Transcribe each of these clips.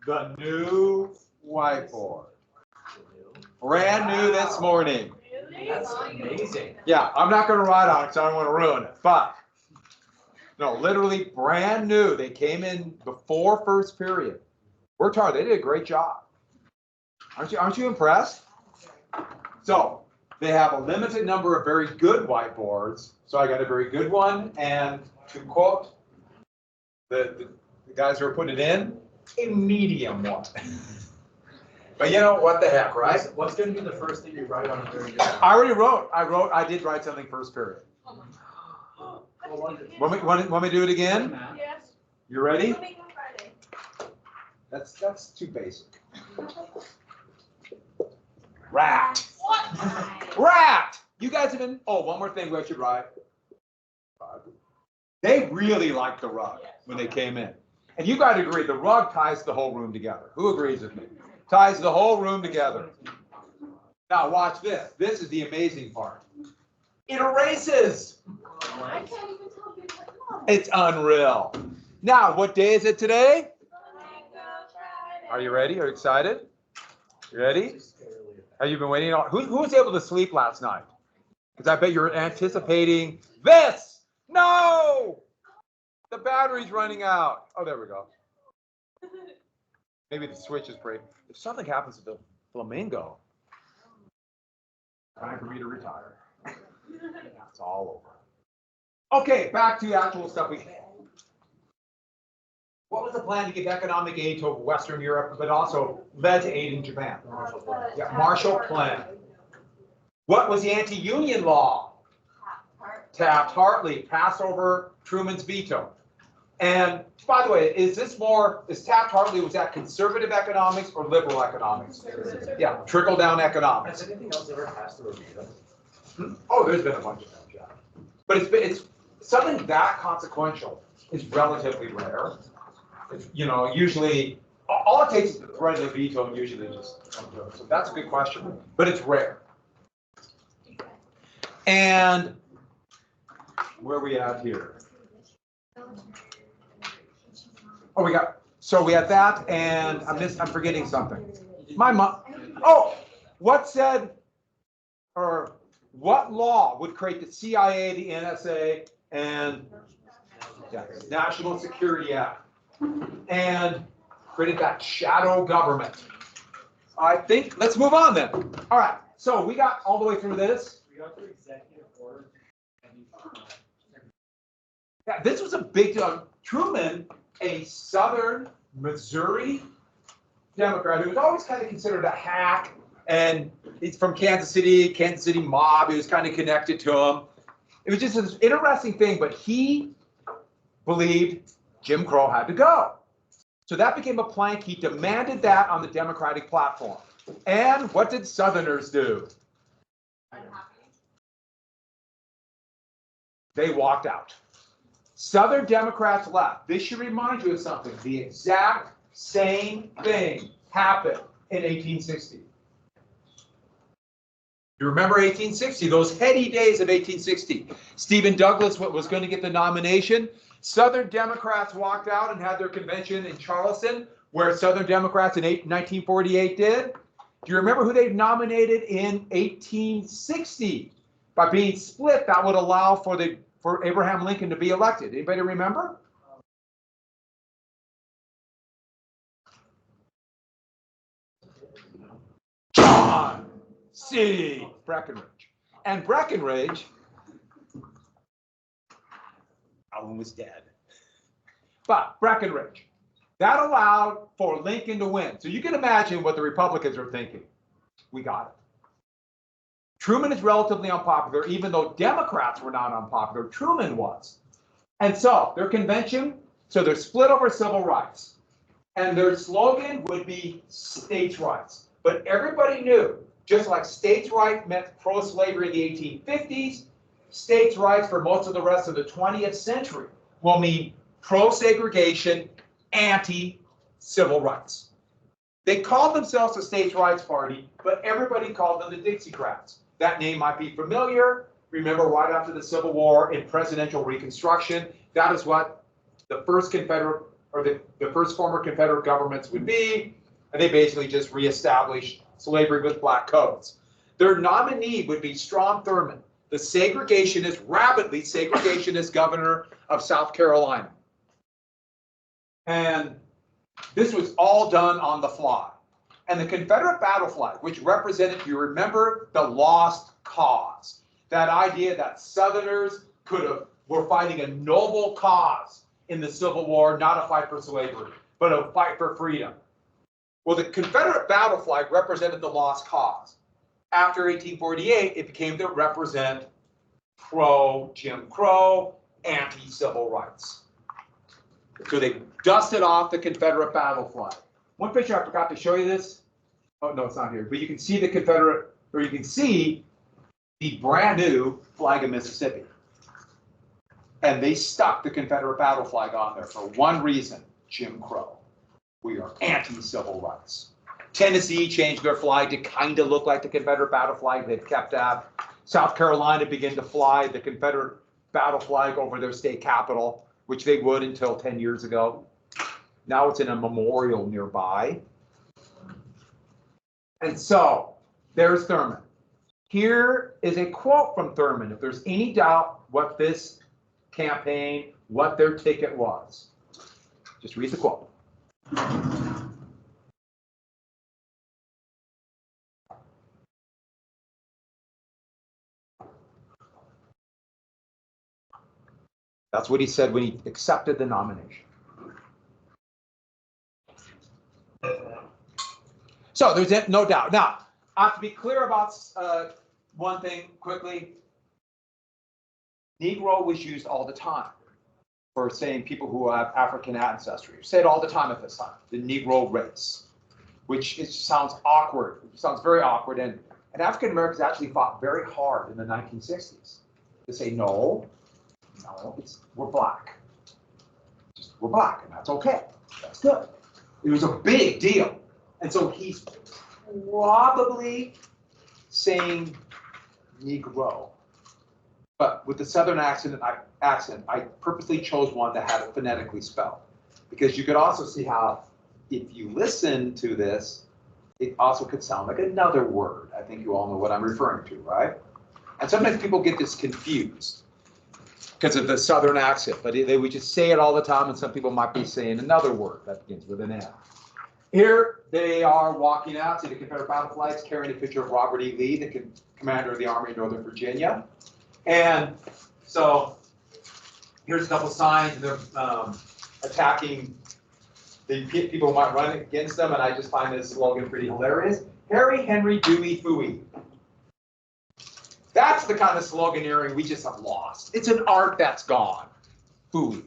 The new whiteboard. Brand new this morning. That's amazing. Yeah, I'm not going to write on it because I don't want to ruin it. But, no, literally brand new. They came in before first period. Worked hard. They did a great job. Aren't you impressed? So, they have a limited number of very good whiteboards. So I got a very good one. And to quote the guys who are putting it in, a medium one. But you know, what the heck, right? What's going to be the first thing you write on a very good one? I already wrote. I did write something first period. Want me to do it again? Yes. You ready? Coming on Friday. That's too basic. Rat. What? Rat. You guys have been. Oh, one more thing we should write. They really liked the rug when they came in. And you got to agree, the rug ties the whole room together. Who agrees with me? Ties the whole room together. Now watch this. This is the amazing part. It erases. I can't even tell you what month. It's unreal. Now, what day is it today? Are you ready? Are you excited? You ready? Have you been waiting on? Who was able to sleep last night? Because I bet you're anticipating this. No! The battery's running out. Oh, there we go. Maybe the switch is breaking. If something happens to the flamingo, time for me to retire. It's all over. Okay, back to actual stuff we had. What was the plan to give economic aid to Western Europe, but also led to aid in Japan? Yeah, Marshall Plan. What was the anti-union law? Taft-Hartley, Passover, Truman's veto. And by the way, is Taft-Hartley, was that conservative economics or liberal economics? Yeah, trickle-down economics. Has anything else ever passed through a veto? Oh, there's been a bunch of them, yeah. But it's something that consequential is relatively rare. It's, usually, all it takes is the threat of the veto and usually just come through. So that's a good question, but it's rare. And where are we at here? Oh, we had that, and I'm forgetting something. My mom. Oh, what law would create the CIA, the NSA, and National Security Act, and created that shadow government? I think let's move on then. All right. So we got all the way through this. We got through executive order. Yeah, this was a big deal. Truman, a Southern Missouri Democrat who was always kind of considered a hack, and he's from Kansas City mob. He was kind of connected to him. It was just this interesting thing, but he believed Jim Crow had to go. So that became a plank. He demanded that on the Democratic platform. And what did Southerners do? They walked out. Southern Democrats left. This should remind you of something. The exact same thing happened in 1860. You remember 1860, those heady days of 1860. Stephen Douglas was going to get the nomination. Southern Democrats walked out and had their convention in Charleston, where Southern Democrats in 1948 did. Do you remember who they nominated in 1860? By being split, that would allow for Abraham Lincoln to be elected. Anybody remember? John C. Breckinridge. And Breckinridge, Allen was dead. But Breckinridge, that allowed for Lincoln to win. So you can imagine what the Republicans are thinking. We got it. Truman is relatively unpopular, even though Democrats were not unpopular. Truman was. And so their convention, so they're split over civil rights. And their slogan would be states' rights. But everybody knew, just like states' rights meant pro-slavery in the 1850s, states' rights for most of the rest of the 20th century will mean pro-segregation, anti-civil rights. They called themselves the States' Rights Party, but everybody called them the Dixiecrats. That name might be familiar. Remember, right after the Civil War in presidential Reconstruction, that is what the first Confederate or the first former Confederate governments would be, and they basically just reestablished slavery with black codes. Their nominee would be Strom Thurmond, the segregationist, rabidly segregationist governor of South Carolina. And this was all done on the fly. And the Confederate battle flag, which represented, if you remember, the lost cause, that idea that Southerners were fighting a noble cause in the Civil War, not a fight for slavery, but a fight for freedom. Well, the Confederate battle flag represented the lost cause. After 1848, it became to represent pro-Jim Crow, anti-civil rights. So they dusted off the Confederate battle flag. One picture I forgot to show you this. Oh, no, it's not here. But you can see the Confederate, or you can see the brand new flag of Mississippi. And they stuck the Confederate battle flag on there for one reason, Jim Crow. We are anti-civil rights. Tennessee changed their flag to kind of look like the Confederate battle flag they've kept at. South Carolina began to fly the Confederate battle flag over their state capital, which they would until 10 years ago. Now it's in a memorial nearby. And so there's Thurmond. Here is a quote from Thurmond. If there's any doubt what this campaign, what their ticket was, just read the quote. That's what he said when he accepted the nomination. So there's no doubt. Now, I have to be clear about one thing quickly. Negro was used all the time for saying people who have African ancestry. You say it all the time at this time, the Negro race, which sounds awkward. It sounds very awkward. And African Americans actually fought very hard in the 1960s to say, no, we're black. We're black, and that's okay. That's good. It was a big deal. And so he's probably saying Negro. But with the Southern accent, I purposely chose one that had it phonetically spelled. Because you could also see how, if you listen to this, it also could sound like another word. I think you all know what I'm referring to, right? And sometimes people get this confused because of the Southern accent, but they would just say it all the time, and some people might be saying another word that begins with an N. Here they are walking out to the Confederate battle flags, carrying a picture of Robert E. Lee, the commander of the Army of Northern Virginia. And so here's a couple signs, and they're attacking the people who might run against them, and I just find this slogan pretty hilarious. Harry, Henry, Dewey, Fooey. That's the kind of sloganeering we just have lost. It's an art that's gone. Fooey.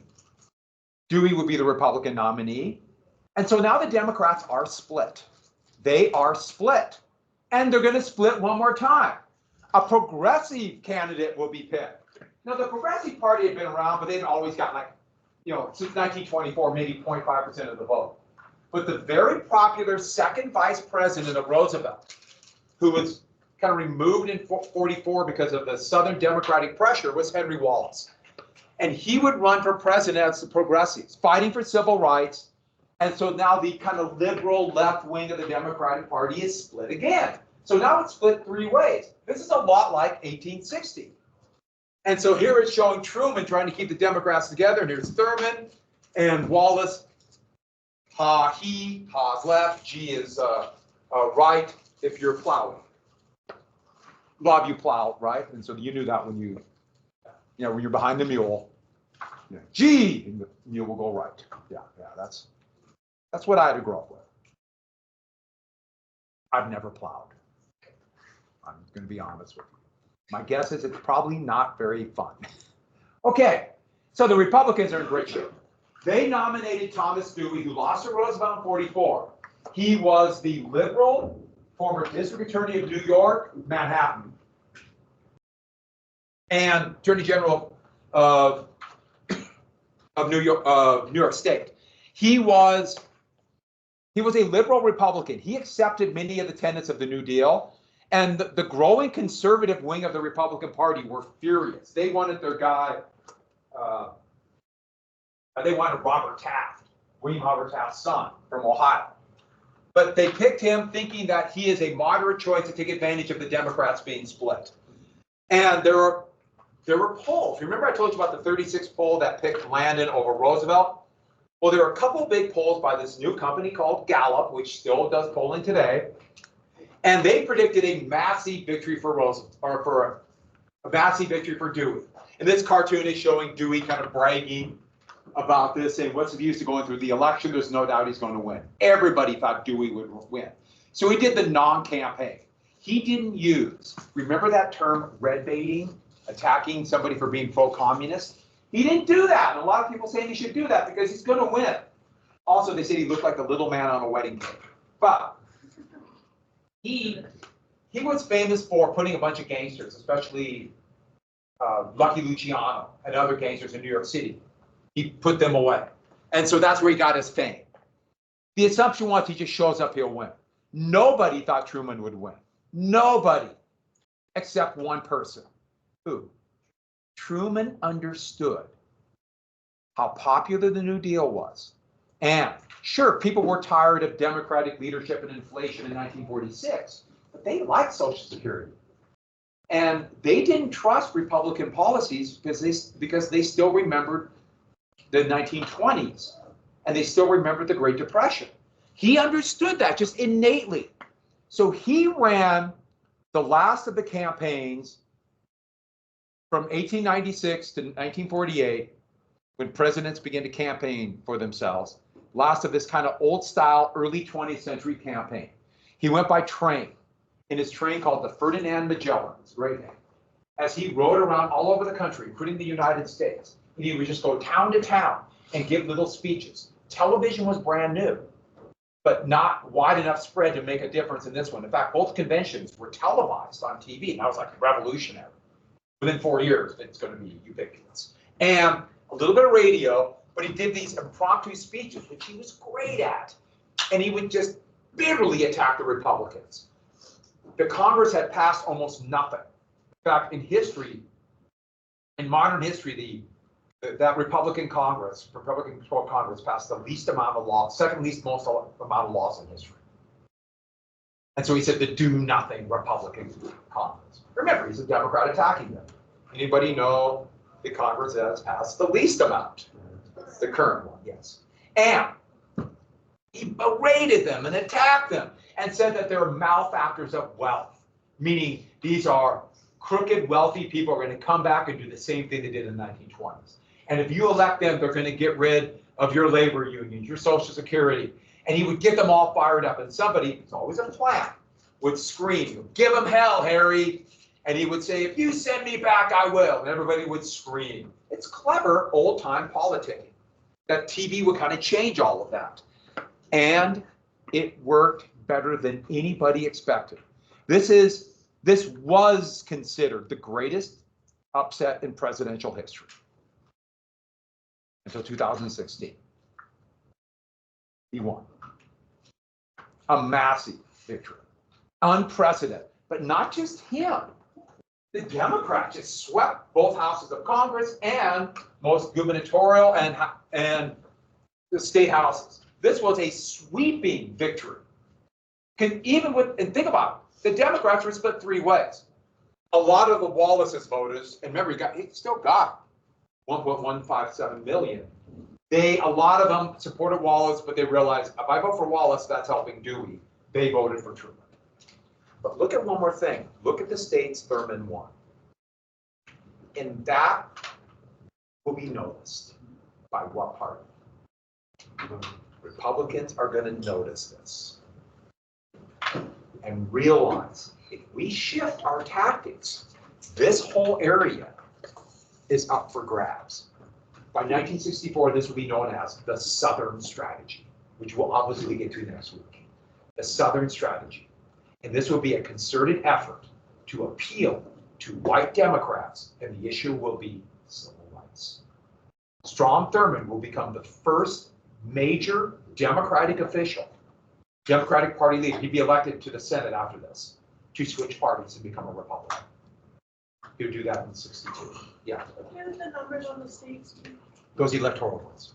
Dewey would be the Republican nominee. And so now the Democrats are split. They are split. And they're going to split one more time. A progressive candidate will be picked. Now, the Progressive Party had been around, but they've always got since 1924, maybe 0.5% of the vote. But the very popular second vice president of Roosevelt, who was kind of removed in 44 because of the Southern Democratic pressure, was Henry Wallace. And he would run for president as the progressives, fighting for civil rights. And so now the kind of liberal left wing of the Democratic Party is split again. So now it's split three ways. This is a lot like 1860. And so here it's showing Truman trying to keep the Democrats together. And here's Thurmond and Wallace. Ha, he, ha's left, G is right if you're plowing. A lot of you plow, right? And so you knew that when when you're behind the mule, G, and the mule will go right. Yeah, that's what I had to grow up with. I've never plowed. I'm going to be honest with you. My guess is it's probably not very fun. Okay, so the Republicans are in great shape. They nominated Thomas Dewey, who lost to Roosevelt in 44. He was the liberal former district attorney of New York, Manhattan, and attorney general of New York State. He was a liberal Republican. He accepted many of the tenets of the New Deal. And the growing conservative wing of the Republican Party were furious. They wanted their guy, they wanted Robert Taft, William Howard Taft's son from Ohio. But they picked him thinking that he is a moderate choice to take advantage of the Democrats being split. And there were polls. Remember I told you about the 36 poll that picked Landon over Roosevelt? Well, there were a couple of big polls by this new company called Gallup, which still does polling today. And they predicted a massive victory for Roosevelt, or for a massive victory for Dewey. And this cartoon is showing Dewey kind of bragging about this, saying what's the use of going through the election? There's no doubt he's going to win. Everybody thought Dewey would win. So he did the non-campaign. He didn't use, remember that term red baiting, attacking somebody for being pro-communist? He didn't do that. And a lot of people say he should do that because he's going to win. Also, they said he looked like the little man on a wedding cake. But he was famous for putting a bunch of gangsters, especially Lucky Luciano and other gangsters in New York City. He put them away. And so that's where he got his fame. The assumption was he just shows up, he'll win. Nobody thought Truman would win. Nobody, except one person. Who? Truman understood how popular the New Deal was. And sure, people were tired of Democratic leadership and inflation in 1946, but they liked Social Security. And they didn't trust Republican policies because they still remembered the 1920s, and they still remembered the Great Depression. He understood that just innately. So he ran the last of the campaigns from 1896 to 1948, when presidents began to campaign for themselves, last of this kind of old style, early 20th century campaign. He went by train in his train called the Ferdinand Magellan, it's a great name, as he rode around all over the country, including the United States. And he would just go town to town and give little speeches. Television was brand new, but not wide enough spread to make a difference in this one. In fact, both conventions were televised on TV, and that was like revolutionary. Within 4 years, it's going to be ubiquitous. And a little bit of radio, but he did these impromptu speeches, which he was great at. And he would just bitterly attack the Republicans. The Congress had passed almost nothing. In fact, in history, in modern history, that Republican controlled Congress passed the least amount of laws, second least most amount of laws in history. And so he said the do nothing Republican Congress. Remember, he's a Democrat attacking them. Anybody know the Congress has passed the least amount? The current one, yes. And he berated them and attacked them and said that they're malefactors of wealth, meaning these are crooked, wealthy people are going to come back and do the same thing they did in the 1920s. And if you elect them, they're going to get rid of your labor unions, your Social Security. And he would get them all fired up. And somebody, it's always a plan, would scream, "Give him hell, Harry." And he would say, "If you send me back, I will." And everybody would scream. It's clever old-time politicking. That TV would kind of change all of that. And it worked better than anybody expected. This was considered the greatest upset in presidential history until 2016. He won. A massive victory. Unprecedented. But not just him. The Democrats just swept both houses of Congress and most gubernatorial and the state houses. This was a sweeping victory. And think about it, the Democrats were split three ways. A lot of the Wallace's voters, and remember, he still got 1.157 million. A lot of them supported Wallace, but they realized if I vote for Wallace, that's helping Dewey. They voted for Truman. But look at one more thing. Look at the states Thurman won. And that will be noticed by what party? Republicans are going to notice this and realize if we shift our tactics, this whole area is up for grabs. By 1964, this will be known as the Southern Strategy, which we'll obviously get to next week. The Southern Strategy. And this will be a concerted effort to appeal to white Democrats, and the issue will be civil rights. Strom Thurmond will become the first major Democratic official, Democratic Party leader. He'd be elected to the Senate after this, to switch parties and become a Republican. He'll do that in 62. Yeah. Here's the numbers on the states. Those electoral votes.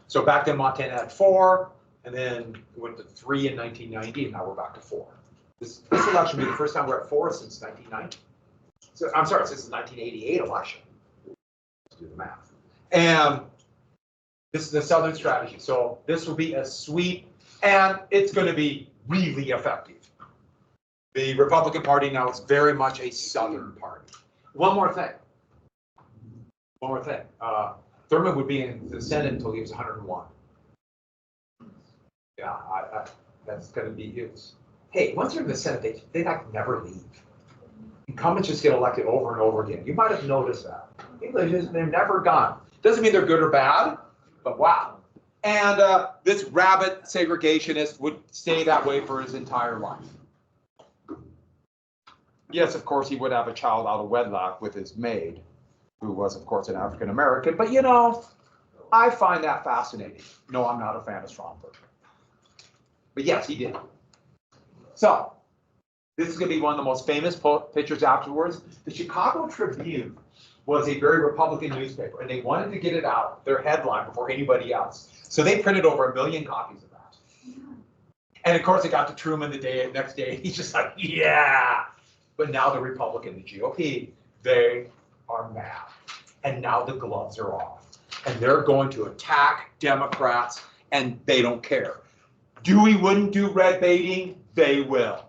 So back then Montana had 4, and then it went to 3 in 1990, and now we're back to 4. This election will be the first time we're at 4 since 1990. So, I'm sorry, since the 1988 election. Let's do the math. And this is the Southern strategy. So this will be a sweep, and it's going to be really effective. The Republican Party now is very much a Southern party. One more thing. Thurman would be in the Senate until he was 101. Yeah, that's going to be his. Hey, once you're in the Senate, they like never leave. Incumbents just get elected over and over again. You might have noticed that. They're never gone. Doesn't mean they're good or bad, but wow. And this rabid segregationist would stay that way for his entire life. Yes, of course, he would have a child out of wedlock with his maid, who was, of course, an African American. But, you know, I find that fascinating. No, I'm not a fan of Stromberg. But yes, he did. So, this is going to be one of the most famous pictures afterwards. The Chicago Tribune was a very Republican newspaper, and they wanted to get it out, their headline, before anybody else. So they printed over 1 million copies of that. And of course, it got to Truman the next day. He's just like, yeah. But now the Republican, the GOP, they are mad. And now the gloves are off. And they're going to attack Democrats, and they don't care. Dewey wouldn't do red baiting, they will.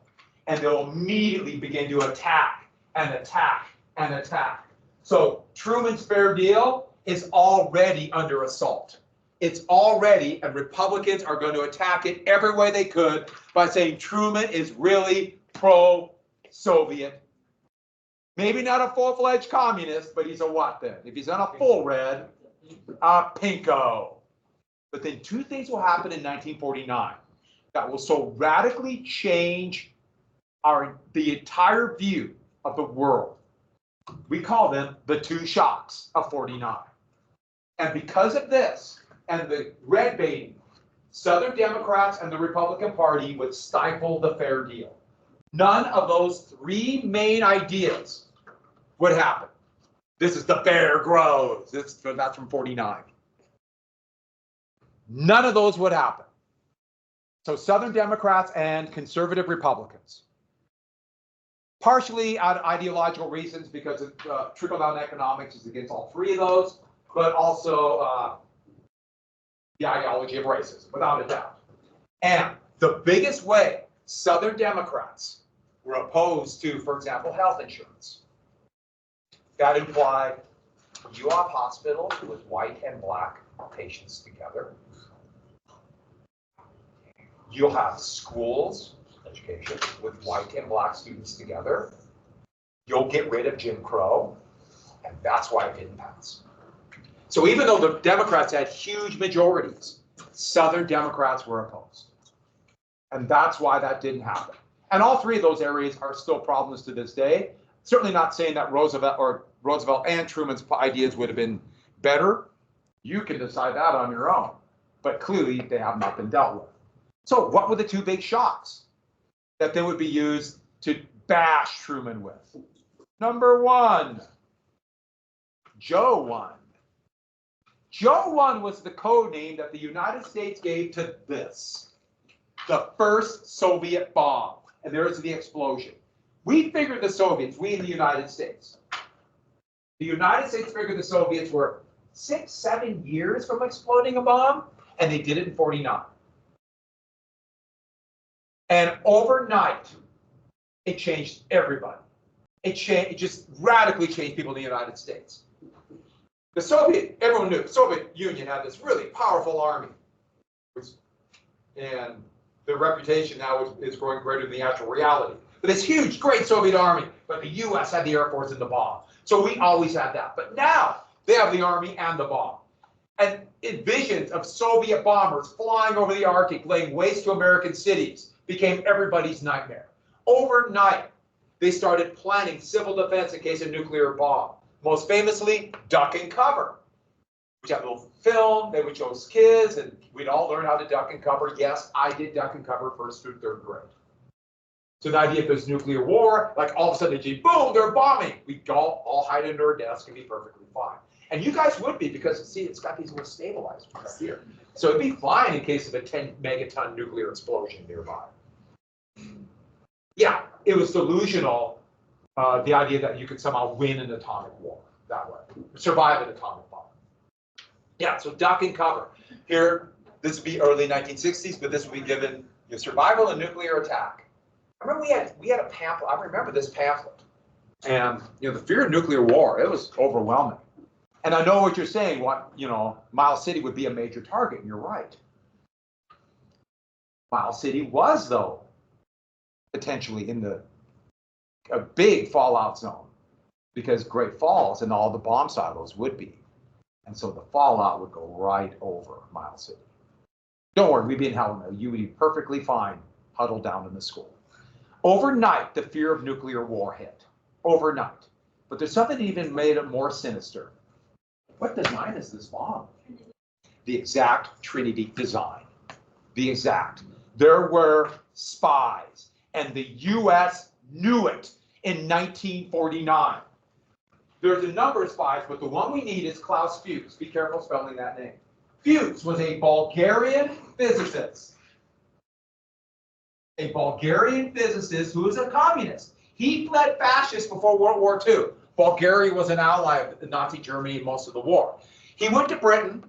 And they'll immediately begin to attack and attack and attack. So Truman's fair deal is already under assault. It's already, and Republicans are going to attack it every way they could by saying Truman is really pro-Soviet. Maybe not a full-fledged communist, but he's a what then? If he's not a full red, a pinko. But then 2 things will happen in 1949 that will so radically change the entire view of the world. We call them the 2 shocks of 49. And because of this and the red baiting, Southern Democrats and the Republican Party would stifle the fair deal. None of those 3 main ideas would happen. This is the fair grows. That's from 49. None of those would happen. So Southern Democrats and conservative Republicans. Partially out of ideological reasons, because trickle-down economics is against all 3 of those, but also the ideology of racism, without a doubt. And the biggest way Southern Democrats were opposed to, for example, health insurance. That implied you have hospitals with white and black patients together. You'll have schools, education, with white and black students together. You'll get rid of Jim Crow, and that's why it didn't pass. So even though the Democrats had huge majorities, Southern Democrats were opposed. And that's why that didn't happen. And all 3 of those areas are still problems to this day. Certainly not saying that Roosevelt and Truman's ideas would have been better. You can decide that on your own. But clearly, they have not been dealt with. So what were the 2 big shocks that they would be used to bash Truman with? Number 1, Joe 1. Joe 1 was the code name that the United States gave to this, the first Soviet bomb. And there's the explosion. We figured the Soviets, we in the United States. The United States figured the Soviets were 6, 7 years from exploding a bomb, and they did it in 49. And overnight, it changed everybody. It just radically changed people in the United States. Everyone knew the Soviet Union had this really powerful army. And their reputation now is growing greater than the actual reality. But this huge, great Soviet army, but the US had the Air Force and the bomb. So we always had that. But now they have the army and the bomb. And visions of Soviet bombers flying over the Arctic, laying waste to American cities, became everybody's nightmare. Overnight, they started planning civil defense in case of nuclear bomb. Most famously, duck and cover. We had a little film, they would show us kids, and we'd all learn how to duck and cover. Yes, I did duck and cover 1st through 3rd grade. So the idea if there's nuclear war, like all of a sudden, boom, they're bombing. We'd all hide under our desk and be perfectly fine. And you guys would be, because see, it's got these little stabilizers right here. So it'd be fine in case of a 10 megaton nuclear explosion nearby. Yeah, it was delusional, the idea that you could somehow win an atomic war that way, survive an atomic bomb. Yeah, so duck and cover. Here, this would be early 1960s, but this would be given your survival and nuclear attack. I remember we had a pamphlet. I remember this pamphlet, and the fear of nuclear war, it was overwhelming. And I know what you're saying. Miles City would be a major target, and you're right. Miles City was, though, potentially in a big fallout zone, because Great Falls and all the bomb silos would be, and so the fallout would go right over Miles City. Don't worry, we'd be in Helena. You would be perfectly fine, huddled down in the school. Overnight, the fear of nuclear war hit. Overnight. But there's something that even made it more sinister. What design is this bomb? The exact Trinity design. The exact. There were spies, and the U.S. knew it in 1949. There's a number of spies, but the one we need is Klaus Fuchs. Be careful spelling that name. Fuchs was a Bulgarian physicist. A Bulgarian physicist who was a communist. He fled fascist before World War II. Bulgaria was an ally of Nazi Germany most of the war. He went to Britain.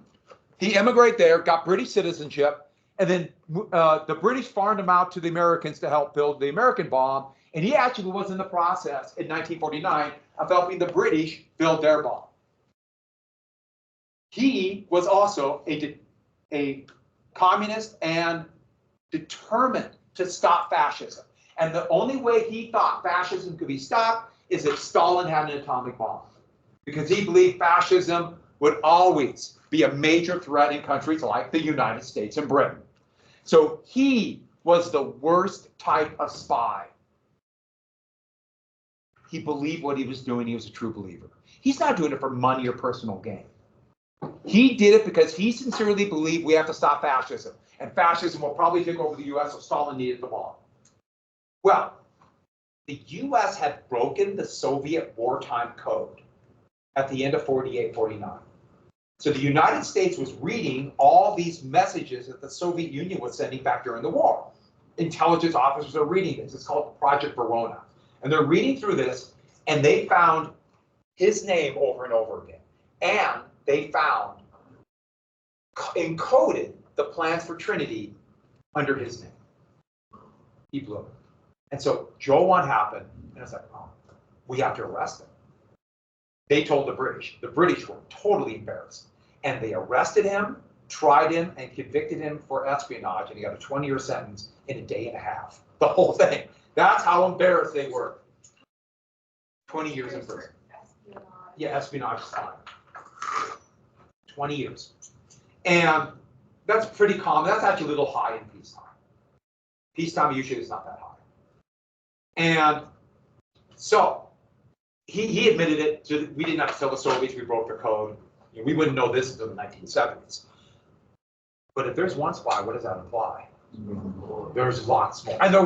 He immigrated there, got British citizenship, and then the British farmed him out to the Americans to help build the American bomb. And he actually was in the process in 1949 of helping the British build their bomb. He was also a communist and determined to stop fascism. And the only way he thought fascism could be stopped is if Stalin had an atomic bomb. Because he believed fascism would always be a major threat in countries like the United States and Britain. So he was the worst type of spy. He believed what he was doing. He was a true believer. He's not doing it for money or personal gain. He did it because he sincerely believed we have to stop fascism. And fascism will probably take over the U.S., so Stalin needed the bomb. Well, the U.S. had broken the Soviet wartime code at the end of 48, 49. So the United States was reading all these messages that the Soviet Union was sending back during the war. Intelligence officers are reading this. It's called Project Verona. And they're reading through this, and they found his name over and over again. And they found encoded the plans for Trinity under his name. He blew it. And so Joe 1 happened, and it's like, oh, we have to arrest him. They told the British. The British were totally embarrassed. And they arrested him, tried him, and convicted him for espionage, and he got a 20-year sentence in a day and a half. The whole thing. That's how embarrassed they were. 20 years in prison. Yeah, espionage is fine. 20 years. And that's pretty common. That's actually a little high in peacetime. Peacetime usually is not that high. And so he admitted it. We didn't have to tell the Soviets we broke their code. We wouldn't know this until the 1970s. But if there's one spy, what does that imply? There's lots more. And there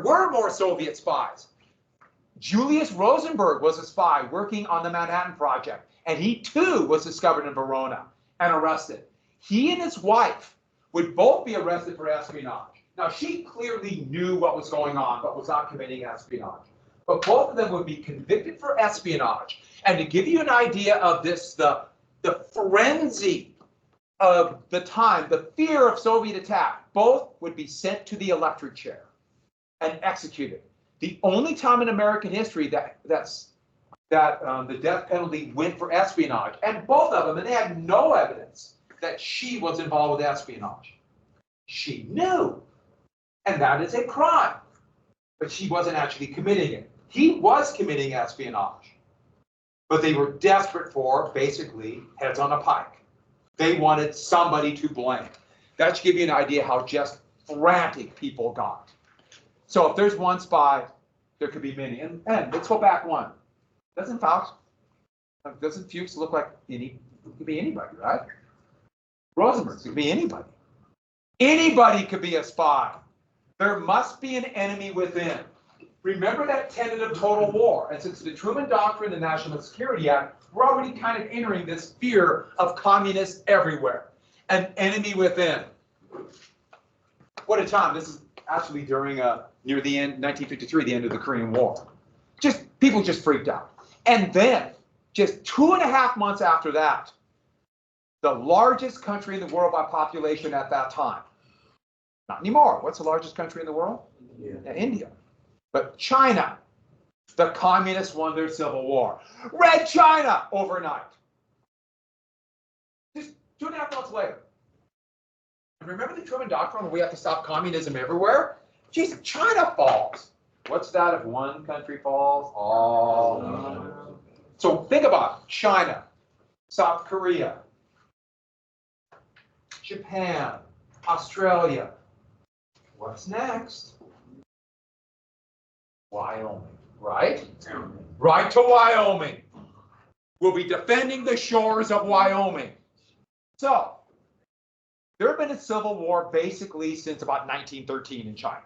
were more Soviet spies. Julius Rosenberg was a spy working on the Manhattan Project, and he too was discovered in Verona and arrested. He and his wife would both be arrested for espionage. Now, she clearly knew what was going on, but was not committing espionage. But both of them would be convicted for espionage. And to give you an idea of this, the frenzy of the time, the fear of Soviet attack, both would be sent to the electric chair and executed. The only time in American history that the death penalty went for espionage, and both of them, and they had no evidence that she was involved with espionage. She knew, and that is a crime, but she wasn't actually committing it. He was committing espionage, but they were desperate for, basically, heads on a pike. They wanted somebody to blame. That should give you an idea how just frantic people got. So if there's one spy, there could be many. And let's go back one. Doesn't Fuchs look like it could be anybody, right? Rosenberg could be anybody. Anybody could be a spy. There must be an enemy within. Remember that tenet of total war. And since the Truman Doctrine and the National Security Act, we're already kind of entering this fear of communists everywhere. An enemy within. What a time. This is actually during near the end, 1953, the end of the Korean War. People just freaked out. And then, just 2.5 months after that, the largest country in the world by population at that time. Not anymore. What's the largest country in the world? Yeah. India. But China, the communists won their civil war. Red China overnight. Just 2.5 months later. And remember the Truman Doctrine where we have to stop communism everywhere? Jeez, China falls. What's that if one country falls? All. So think about it. China, South Korea, Japan, Australia. What's next? Wyoming, right? Right to Wyoming. We'll be defending the shores of Wyoming. So, there have been a civil war basically since about 1913 in China.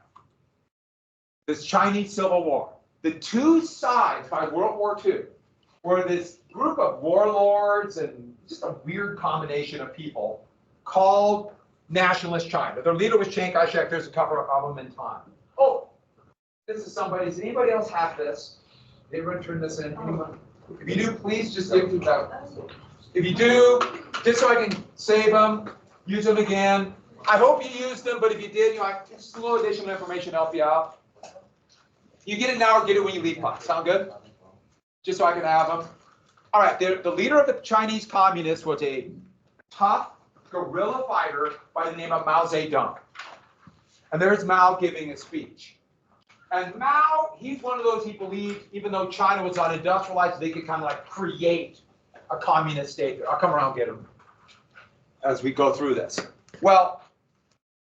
This Chinese Civil War. The two sides by World War II were this group of warlords and just a weird combination of people called Nationalist China. Their leader was Chiang Kai-shek. There's a cover of them in time. Oh, this is somebody. Does anybody else have this? Everyone turn this in. Anyone? If you do, please just give them that. If you do, just so I can save them, use them again. I hope you used them, but if you did, just a little additional information to help you out. You get it now or get it when you leave class. Sound good? Just so I can have them. All right, the leader of the Chinese communists was a tough guerrilla fighter by the name of Mao Zedong. And there's Mao giving a speech. And Mao, he's one of those, he believed, even though China was unindustrialized, they could kind of like create a communist state. I'll come around and get him as we go through this. Well,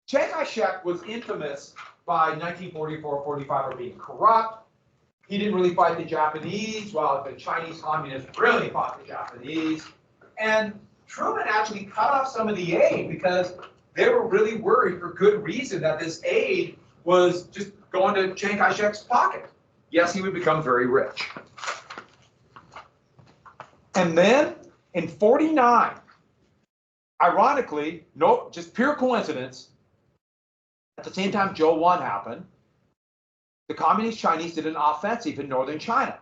Chiang Kai-shek was infamous by 1944-45 for being corrupt. He didn't really fight the Japanese, while the Chinese communists really fought the Japanese. And Truman actually cut off some of the aid because they were really worried, for good reason, that this aid was just going to Chiang Kai-shek's pocket. Yes, he would become very rich. And then in 49, ironically, no, just pure coincidence, at the same time Joe 1 happened, the Communist Chinese did an offensive in northern China.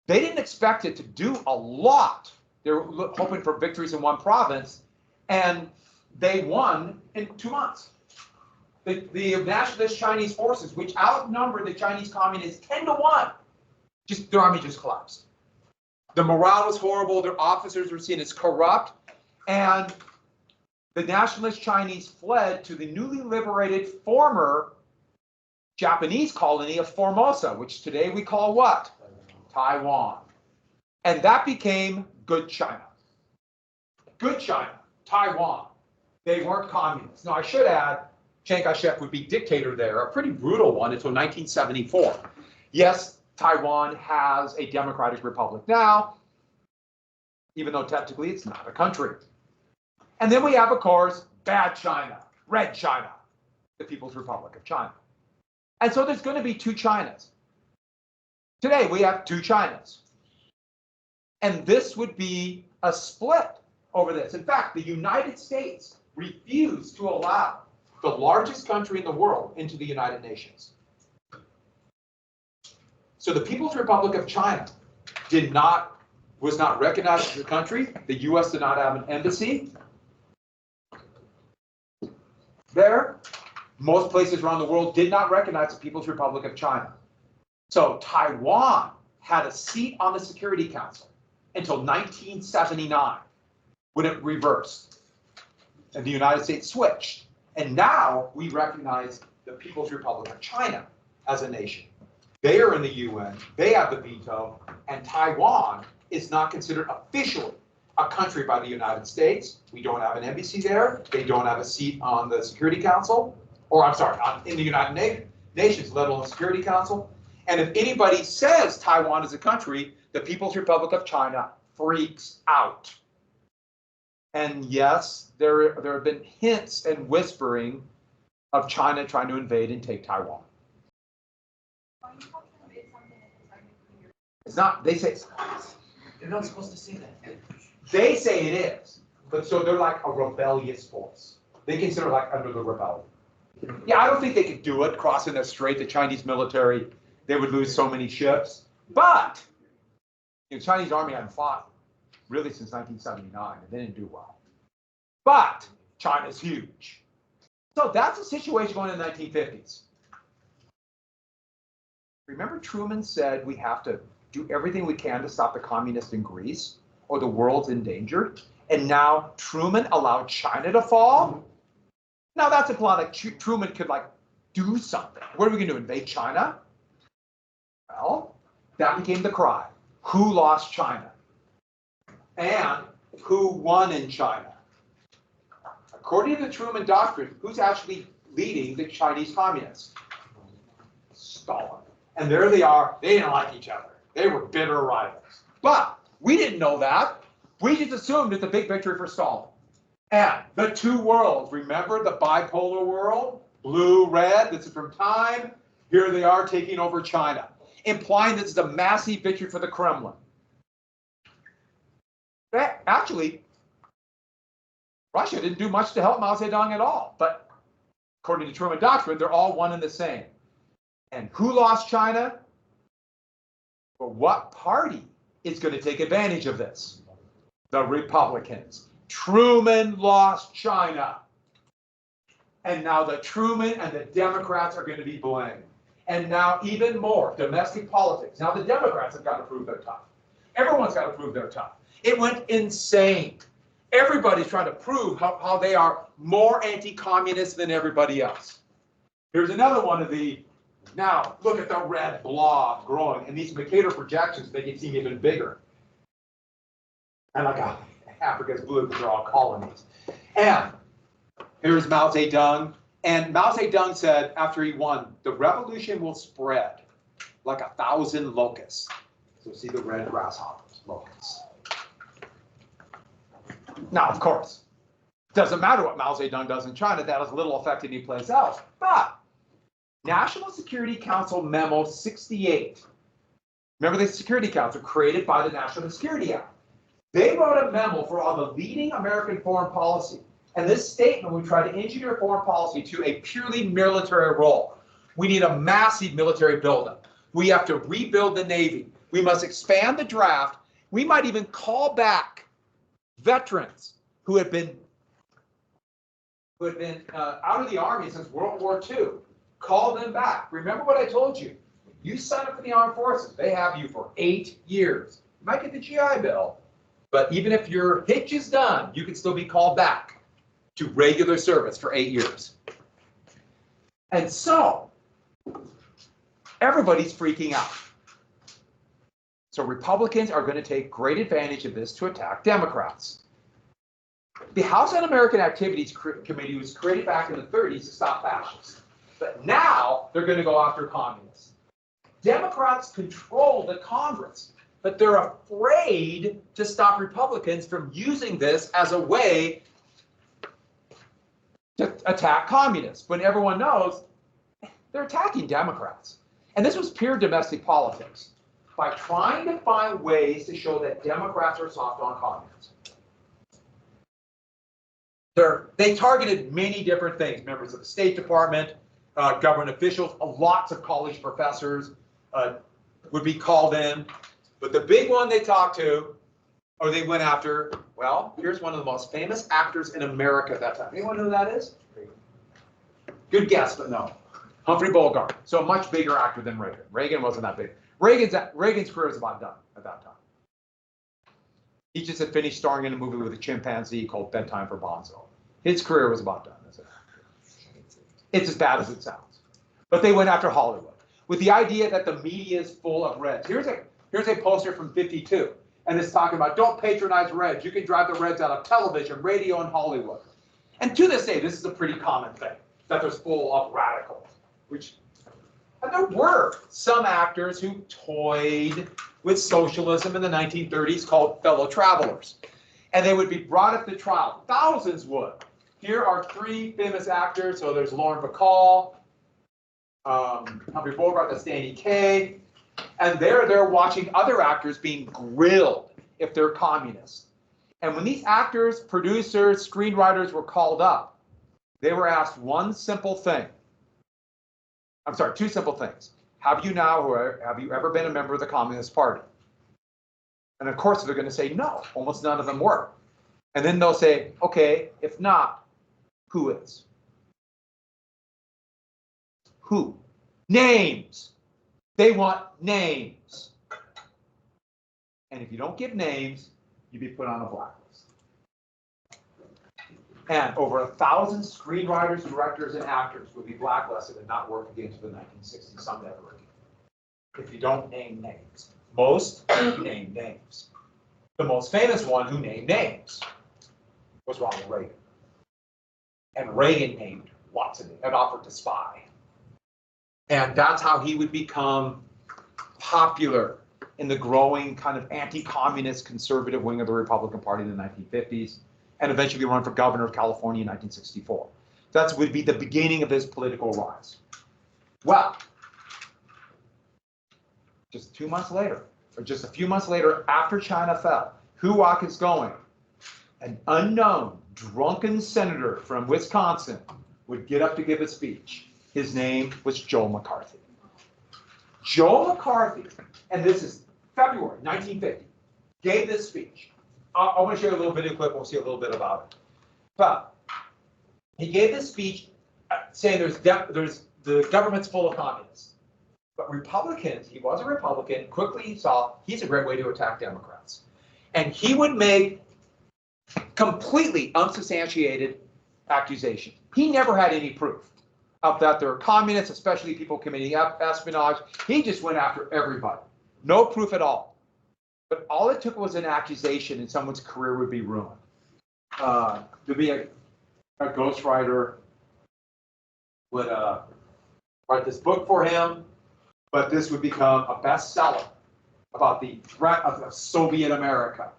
They didn't expect it to do a lot. They were hoping for victories in one province, and they won in 2 months. The nationalist Chinese forces, which outnumbered the Chinese communists 10-1, their army just collapsed. The morale was horrible. Their officers were seen as corrupt, and the nationalist Chinese fled to the newly liberated former Japanese colony of Formosa, which today we call what? Taiwan. And that became Good China. Good China, Taiwan. They weren't communists. Now, I should add, Chiang Kai-shek would be dictator there, a pretty brutal one until 1974. Yes, Taiwan has a democratic republic now, even though technically it's not a country. And then we have, of course, bad China, red China, the People's Republic of China. And so there's going to be two Chinas. Today we have two Chinas. And this would be a split over this. In fact, the United States refused to allow the largest country in the world into the United Nations. So the People's Republic of China was not recognized as a country. The U.S. did not have an embassy there. Most places around the world did not recognize the People's Republic of China. So Taiwan had a seat on the Security Council until 1979, when it reversed and the United States switched. And now we recognize the People's Republic of China as a nation. They are in the UN, they have the veto, and Taiwan is not considered officially a country by the United States. We don't have an embassy there. They don't have a seat on the Security Council, or I'm sorry, in the United Nations, let alone the Security Council. And if anybody says Taiwan is a country, the People's Republic of China freaks out. And yes, there have been hints and whispering of China trying to invade and take Taiwan. It's not, they say it's not. You're not supposed to say that. They say it is. but so they're like a rebellious force. They consider like under the rebellion. Yeah, I don't think they could do it crossing the strait. The Chinese military, they would lose so many ships. But the Chinese army hadn't fought really since 1979, and they didn't do well. But China's huge. So that's the situation going in the 1950s. Remember Truman said we have to do everything we can to stop the communists in Greece, or the world's in danger? And now Truman allowed China to fall? Now that's a plot like Truman could like do something. What are we going to invade China? Well, that became the cry. Who lost China? And who won in China? According to the Truman Doctrine, who's actually leading the Chinese communists? Stalin. And there they are. They didn't like each other. They were bitter rivals. But we didn't know that. We just assumed it's a big victory for Stalin. And the two worlds, remember the bipolar world? Blue, red, this is from Time. Here they are taking over China, implying this is a massive victory for the Kremlin. Actually, Russia didn't do much to help Mao Zedong at all. But according to Truman Doctrine, they're all one and the same. And who lost China? Well, what party is going to take advantage of this? The Republicans. Truman lost China. And now the Truman and the Democrats are going to be blamed. And now even more, domestic politics. Now the Democrats have got to prove they're tough. Everyone's got to prove they're tough. It went insane. Everybody's trying to prove how they are more anti-communist than everybody else. Here's another one of the, now look at the red blob growing. And these Mercator projections make it seem even bigger. And like Africa's blue because they're all colonies. And here's Mao Zedong. And Mao Zedong said after he won, the revolution will spread like 1,000 locusts. So see the red grasshoppers, locusts. Now, of course, doesn't matter what Mao Zedong does in China, that has little effect any place else. But National Security Council Memo 68. Remember the Security Council created by the National Security Act. They wrote a memo for all the leading American foreign policy. And this statement would try to engineer foreign policy to a purely military role. We need a massive military buildup. We have to rebuild the Navy. We must expand the draft. We might even call back veterans who had been out of the Army since World War II. Call them back. Remember what I told you. You sign up for the armed forces. They have you for 8 years. You might get the GI Bill, but even if your hitch is done, you can still be called back to regular service for 8 years. And so, everybody's freaking out. So Republicans are going to take great advantage of this to attack Democrats. The House Un-American Activities Committee was created back in the 30s to stop fascists. But now they're going to go after communists. Democrats control the Congress, but they're afraid to stop Republicans from using this as a way to attack communists, when everyone knows they're attacking Democrats. And this was pure domestic politics, by trying to find ways to show that Democrats are soft on communism. They targeted many different things, members of the State Department, government officials, lots of college professors would be called in. But the big one they talked to, or they went after, well, here's one of the most famous actors in America at that time. Anyone know who that is? Good guess, but no. Humphrey Bogart. So a much bigger actor than Reagan. Reagan wasn't that big. Reagan's career was about done at that time. He just had finished starring in a movie with a chimpanzee called Bedtime for Bonzo. His career was about done. It's as bad as it sounds. But they went after Hollywood with the idea that the media is full of Reds. Here's a poster from '52, and it's talking about don't patronize Reds. You can drive the Reds out of television, radio, and Hollywood. And to this day, this is a pretty common thing, that there's full of radicals. And there were some actors who toyed with socialism in the 1930s called fellow travelers. And they would be brought up to trial. Thousands would. Here are 3 famous actors. So there's Lauren Bacall, Humphrey Bogart, that's Danny Kaye. And they're watching other actors being grilled if they're communists. And when these actors, producers, screenwriters were called up, they were asked one simple thing. I'm sorry, two simple things. Have you ever been a member of the Communist Party? And of course, they're going to say no. Almost none of them were. And then they'll say, okay, if not, who is? Who? Names. They want names. And if you don't give names, you'd be put on a blacklist. And over 1,000 screenwriters, directors, and actors would be blacklisted and not work again until the 1960s, some never again. If you don't name names. Most name names. The most famous one who named names was Ronald Reagan. And Reagan named lots of names and offered to spy. And that's how he would become popular in the growing kind of anti-communist conservative wing of the Republican Party in the 1950s, and eventually run for governor of California in 1964. That would be the beginning of his political rise. Well, just 2 months later, or just a few months later after China fell, who is going? An unknown, drunken senator from Wisconsin would get up to give a speech. His name was Joe McCarthy. Joe McCarthy, and this is February 1950, gave this speech. I want to show you a little video clip. We'll see a little bit about it. But he gave this speech saying the government's full of communists. But Republicans, he was a Republican, quickly saw he's a great way to attack Democrats. And he would make completely unsubstantiated accusations. He never had any proof of that there were communists, especially people committing espionage. He just went after everybody. No proof at all. But all it took was an accusation and someone's career would be ruined. To be a ghostwriter would write this book for him, but this would become a bestseller about the threat of Soviet America.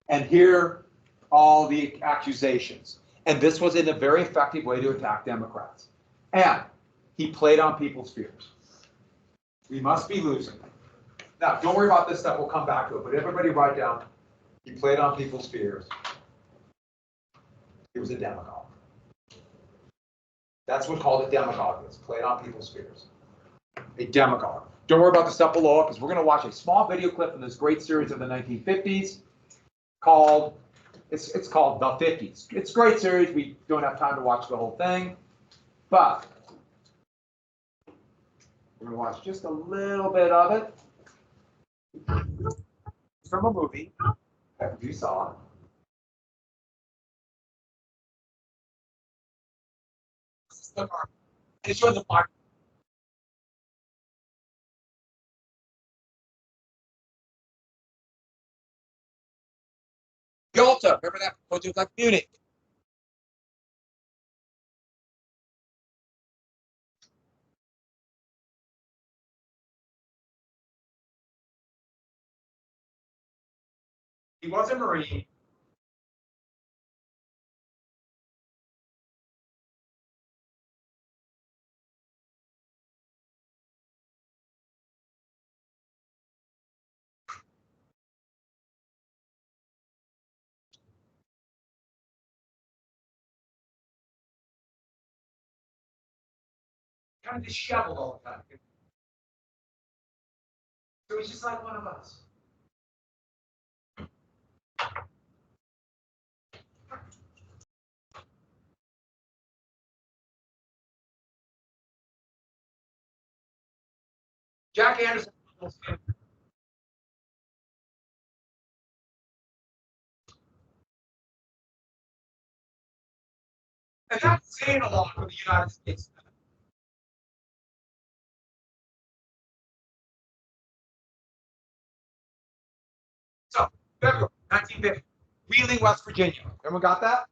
And here, all the accusations. And this was in a very effective way to attack Democrats. And he played on people's fears. We must be losing. Now, don't worry about this stuff. We'll come back to it. But everybody write down, he played on people's fears. He was a demagogue. That's what called a demagogue is. Played on people's fears. A demagogue. Don't worry about the stuff below it, because we're going to watch a small video clip from this great series of the 1950s called, it's called The 50s. It's a great series. We don't have time to watch the whole thing. But we're going to watch just a little bit of it. It's from a movie that you saw. It's from the park. Yalta, remember that project like Munich? He was a Marine. Kind of disheveled all the time. So he's just like one of us. Jack Anderson. And that's saying a lot for the United States. So, February 1950, Wheeling, West Virginia. Everyone got that?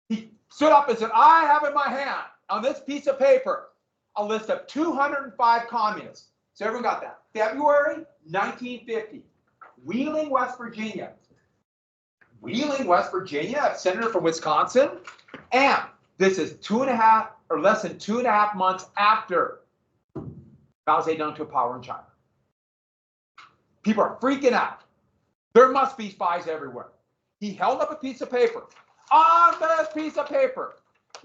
He stood up and said, I have in my hand, on this piece of paper, a list of 205 communists. So everyone got that? February 1950, Wheeling, West Virginia. Wheeling, West Virginia, a senator from Wisconsin. And this is less than two and a half months after Mao Zedong took power in China. People are freaking out. There must be spies everywhere. He held up a piece of paper. On this piece of paper,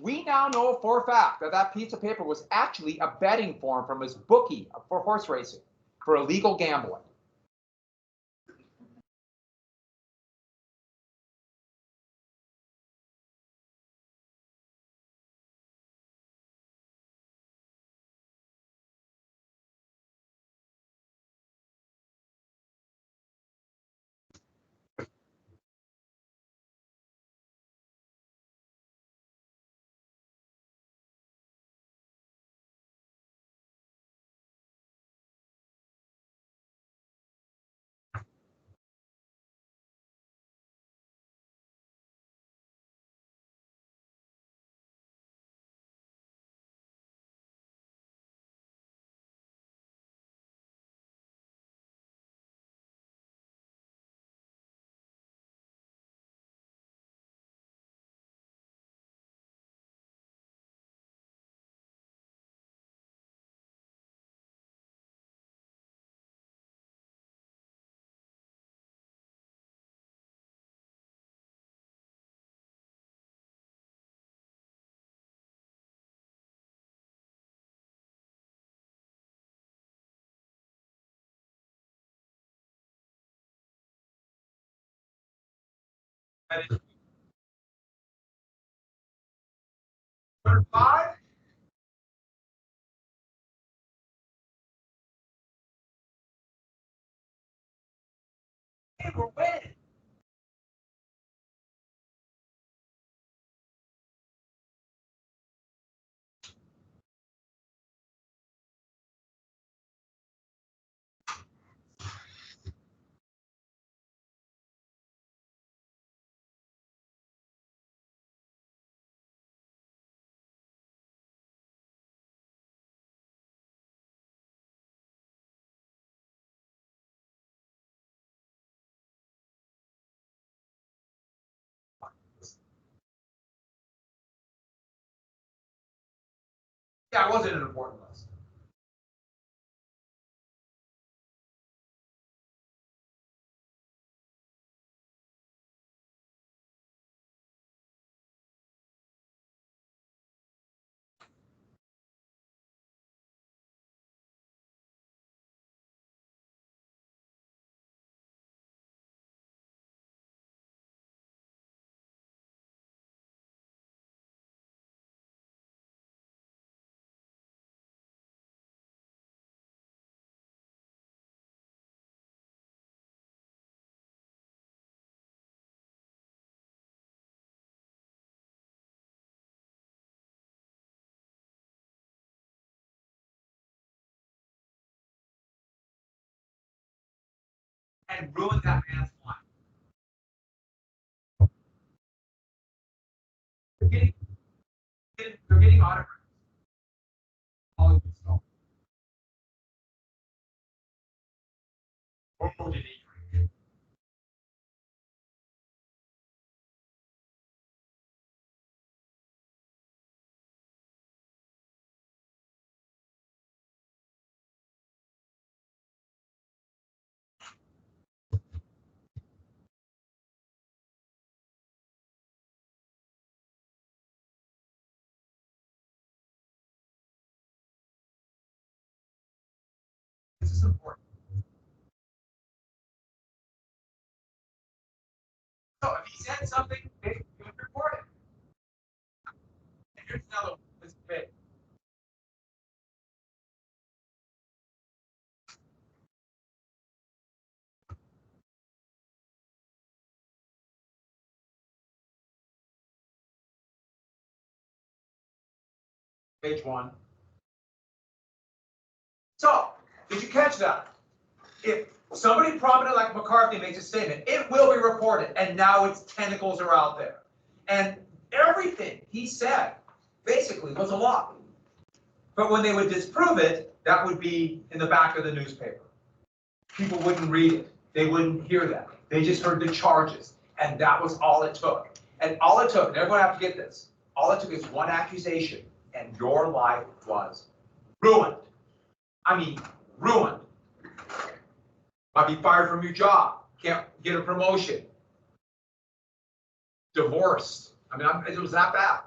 we now know for a fact that that piece of paper was actually a betting form from his bookie for horse racing, for illegal gambling. Five. Hey, we're winning. Yeah, it wasn't an important list. And ruined that man's life. They're getting autographs. Hollywood stuff. Oh, did he drink? This is important. So if he said something, they would report it. And here's another one. This is big. Page 1. So, did you catch that? If somebody prominent like McCarthy makes a statement, it will be reported, and now its tentacles are out there. And everything he said basically was a lie. But when they would disprove it, that would be in the back of the newspaper. People wouldn't read it. They wouldn't hear that. They just heard the charges, and that was all it took. And all it took, and everyone have to get this, all it took is one accusation, and your life was ruined. I mean, ruined. Might be fired from your job, can't get a promotion. Divorced. I mean, it was that bad.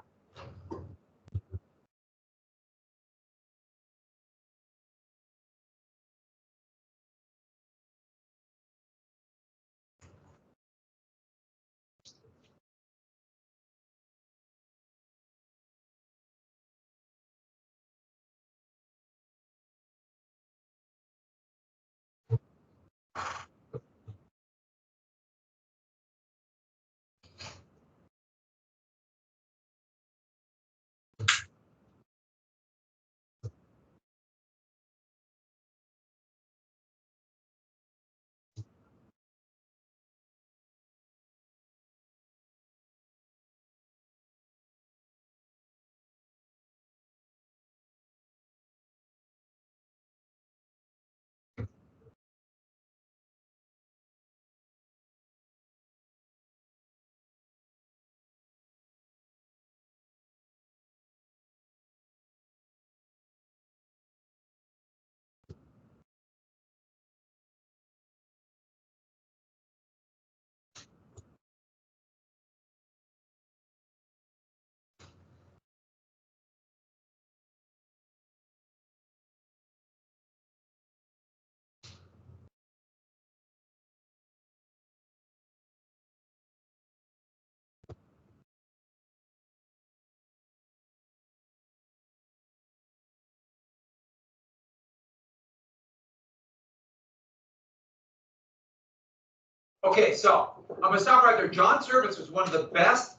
Okay, so I'm gonna stop right there. John Service was one of the best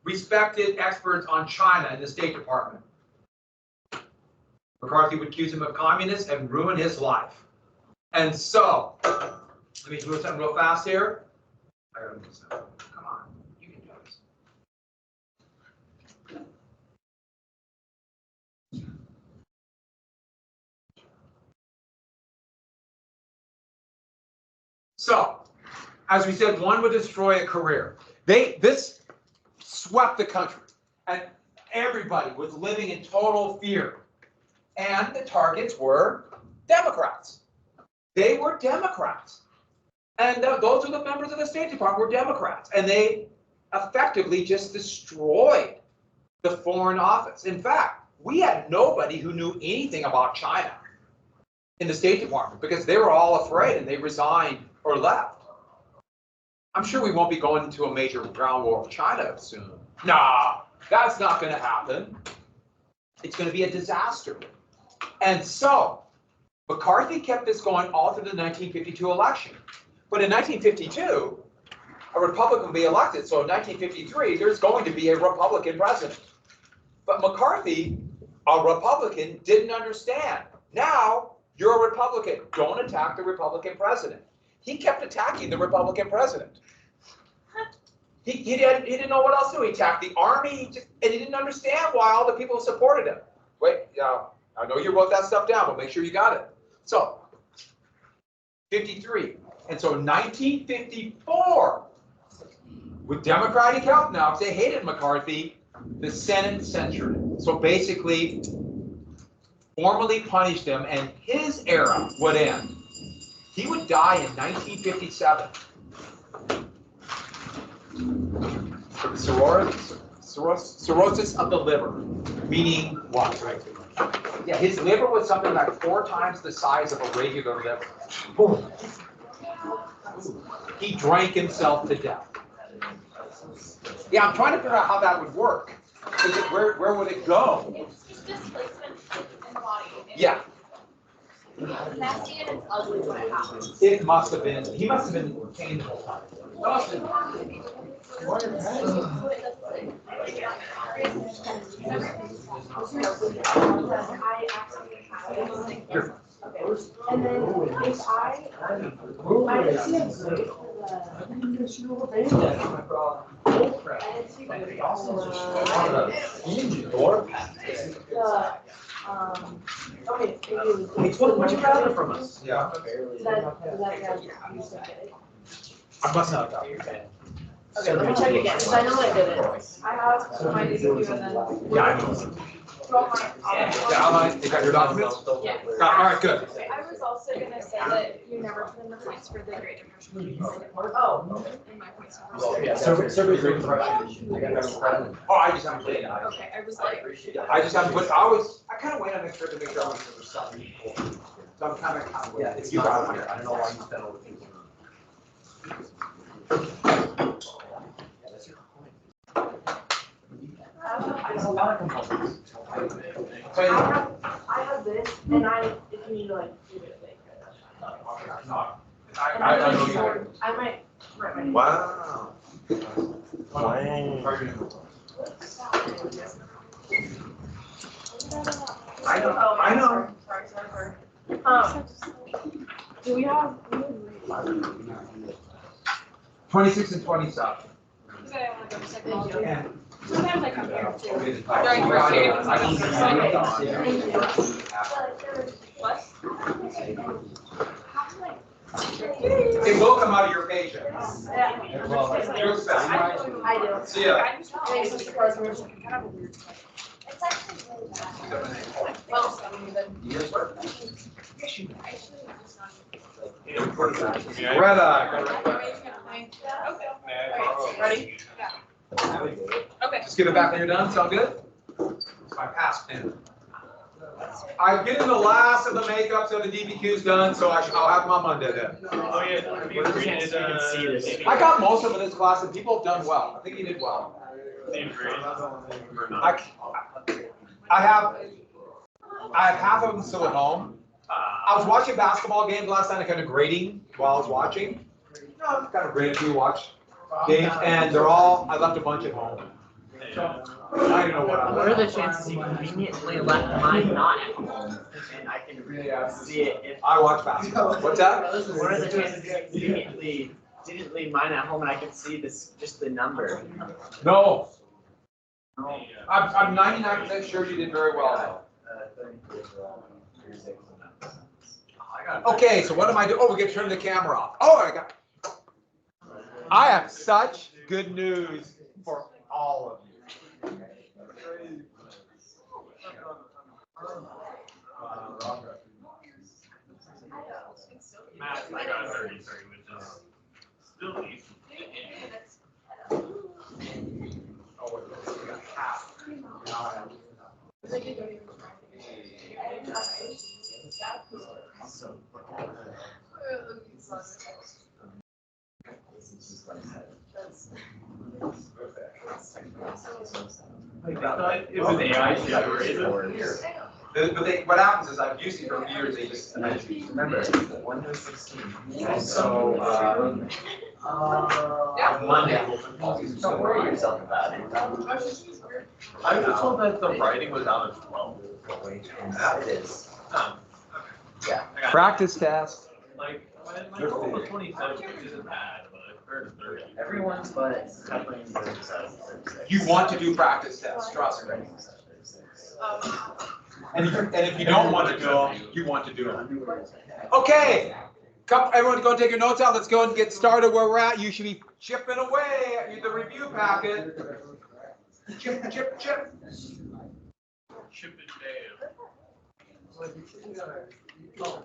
respected experts on China in the State Department. McCarthy would accuse him of communist and ruin his life. And so, let me do something real fast here. I gotta do something. Come on, you can do this. So, as we said, one would destroy a career. This swept the country, and everybody was living in total fear. And the targets were Democrats. They were Democrats. And those are the members of the State Department were Democrats. And they effectively just destroyed the Foreign Office. In fact, we had nobody who knew anything about China in the State Department because they were all afraid and they resigned or left. I'm sure we won't be going into a major ground war with China soon. Nah, that's not going to happen. It's going to be a disaster. And so McCarthy kept this going all through the 1952 election. But in 1952, a Republican will be elected. So in 1953, there's going to be a Republican president. But McCarthy, a Republican, didn't understand. Now, you're a Republican. Don't attack the Republican president. He kept attacking the Republican president. He didn't know what else to do. He attacked the army, and he didn't understand why all the people supported him. Wait, I know you wrote that stuff down, but make sure you got it. So, 53. And so 1954, with Democratic help now, because they hated McCarthy, the Senate censured him. So basically, formally punished him, and his era would end. He would die in 1957. From cirrhosis of the liver, meaning what? Yeah, his liver was something like 4 times the size of a regular liver. Boom. He drank himself to death. Yeah, I'm trying to figure out how that would work. Where would it go? It's displacement in the body. Yeah. It's nasty and it's ugly when it happens. It must have been, he must have been pained the whole time. And then if I okay, What you gather from us? Yeah. I must not have got your pen. Okay, let me check again, because I know I did it. I have my DQ and then. Yeah, I know. Well, my- The outline, you got your documents? Yeah. Got, all right, good. I was also gonna say that you never put in the points for the Great Depression. Oh, In my points. Yeah, survey great impression. Oh, I just haven't put it. Okay, I was like, I just haven't put, I kind of wait on this to make sure I was something equal. So I'm kind of Yeah, waiting. it's You not got on it. here. I don't know why you spent all the people. Yeah, that's your point. There's a lot of components. I have this, and if you need to like do it, like. I know you. I might write my name. Wow. I know, Oh, I know. Sorry. Do we have? 26 and 27. because I wanna go to technology. And Sometimes I come here too. During What? it will come out of your paycheck. Yeah. You'll spend. I do. See ya. Thanks, Mr. President. It's actually really bad. Well, Ready? Okay. Just give it back when you're done, sound good? It's my pass pen. I'm getting the last of the makeups of the DBQs done, so I'll have them on Monday then. Oh, yeah, have you created, I got most of it in this class and people have done well. I think you did well. same grade? Or not? I have half of them still at home. I was watching basketball games last night, kind of grading while I was watching. I'm kind of grading through watch games, and I left a bunch at home. So, I don't know what I'm. What are the chances you conveniently left mine not at home and I can see it if? I watch basketball. What's that? What are the chances you conveniently didn't leave mine at home and I can see this, just the number? No. I'm 99% sure you did very well. Okay, so what am I doing? Oh, we can turn the camera off. Oh, I have such good news for all of you. Math, I got 33, which is still decent. Oh, wait, we got half. Now I have. It was AI generated. But what happens is I've used it for years, they just. Remember, 1 to 16. And so, Monday. Don't worry yourself about it. I was told that the writing was out of 12. It is. Oh, Yeah. I got it. practice test. Like, my goal was 27, which isn't bad, but I heard 30. Everyone's but Kathleen 37. You want to do practice tests, trust me. And if you don't want to do them, you want to do them. Okay, everyone go take your notes out. Let's go and get started where we're at. You should be chipping away at the review packet. Chip, chip, chip. Chip and Dale.